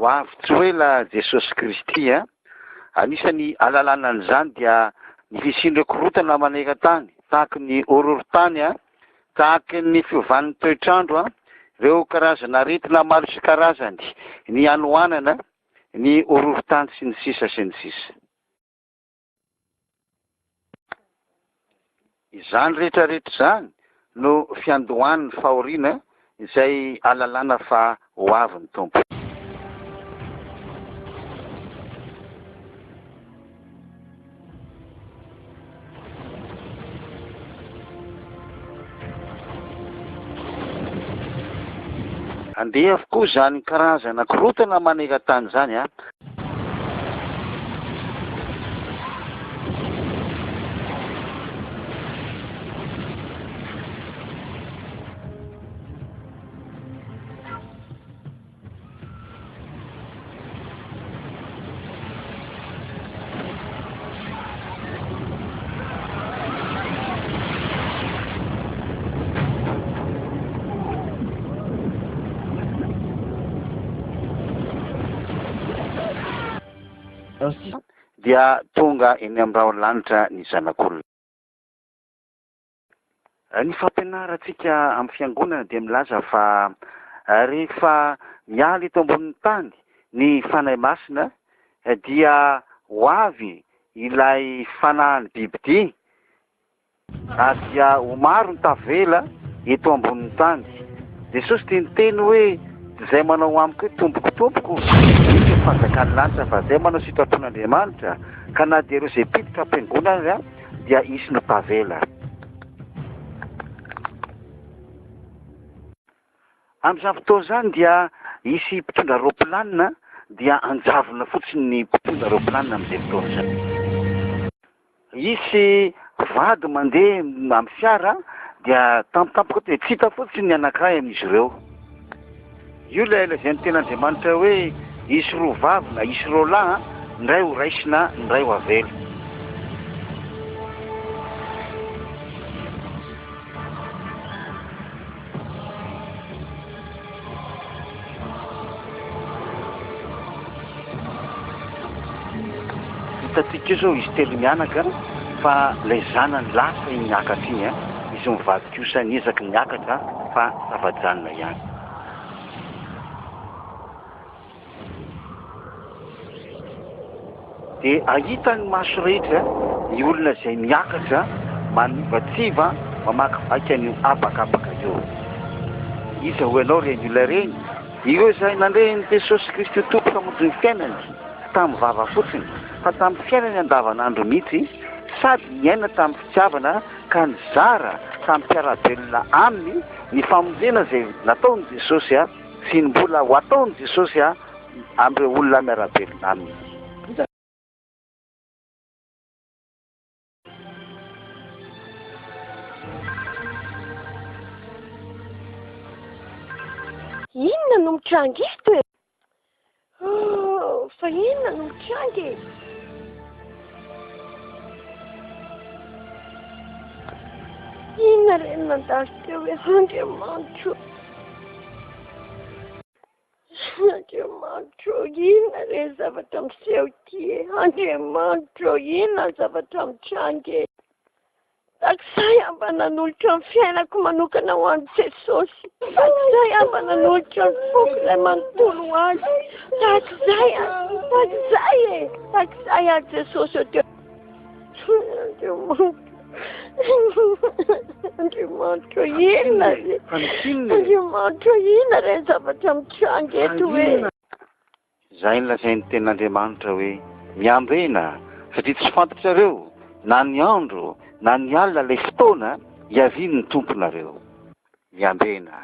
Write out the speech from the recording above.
ho avy tsy hoe la Jesosy Kristy a. Anisany alalana an'izany dia ny fisian'ireo korotana maneran-tany tahaka ny horohorontany a, tahaka ny fiovan'ny toetr'andro a, ireo karazana aretina maro isan-karazany, ny anohanana, ny horohorontany sy ny sisa sy ny sisa. Izany rehetrarehetra izany no fiandohan'ny fahoriana izay alalana fa ho avy ny Tompo. Andeha avokoa izany karazana korotana maneran-tany izany a. Dia tonga eny amin'ny raolanitra ny zanak'olona. Ny fampianarantsika amin'ny fiangonana dia milaza fa rehefa miala eto ambonin'ny tany ny fanahy masina dia ho avy ilay fanahin'ny bibidia dia ho maro ny tavela eto ambonin'ny tany. Jesosy dia niteny hoe izay manao amiko hoe tompoko misy fanjakany lanitra fa izay manao sitrapon'Andriamanitra ka na dia ireo izay piditra am-piangonana dia hisy no tavela. Amin'izany fotoana izany dia hisy mpitondra roaplanina dia anjavona fotsiny ny mpitondra roaplanina amin'izay fotoana izay. Hisy vady mandeha amin'ny fiara dia tampotampoka dia tsy hita fotsiny ny anankiray amin'izy ireo. Io ilay lazain'ny ten'Andriamanitra hoe hisy roa vavy na hisy roa lahy, ny iray ho raisina, ny iray ho avela. Hitantsika izao izy telo mianaka fa ilay zanany lasa iny miakatra iny a, izy mivady kosa niezaky miakatra fa zava-janona ihany. Dia ahitany maso rehetra ny olona izay miakatra manivatsiva mamakivaky an'io abakabaka io. Iza ho ianao reny olona reny, ireo izay nandreny Jesosy Kristy Tompo hamonjy ny fiainany, tsy tamin'ny vava fotsiny fa tamin'ny fiainany andavanandro mihitsy, sady niaina tamin'ny fitiavana ka nizara tamin'ny mpiara-belona aminy ny famonjena izay nataon'i Jesosy a sy ny mbola ho ataon'i Jesosy a amin'ireo olona miara-belona aminy. Inona no mitrangy eto e? Oh, fa inona no mitrangy e? Inona reny mandalo teo hoe Andriamanitro? Andriamanitro, inona reny zavatra miseho ity e? Andriamanitro, inona ny zavatra mitrangy e? Takizay amba nanolotra ny fiainako manokana ho an'i Jesosy. Takizay amba nanolotra ny foko ilay manontolo azy. Takizay e! Takizay a Jesosy o teo. Andriamanitro, inona re? Andriamanitro, inona re zavatra mitrangy eto hoe? Izay no lazain'ny ten'Andriamanitra hoe miambena satria tsy fantatrareo na ny andro na ny alina ilay fotoana hiaviny ny tomponareo. Miambena.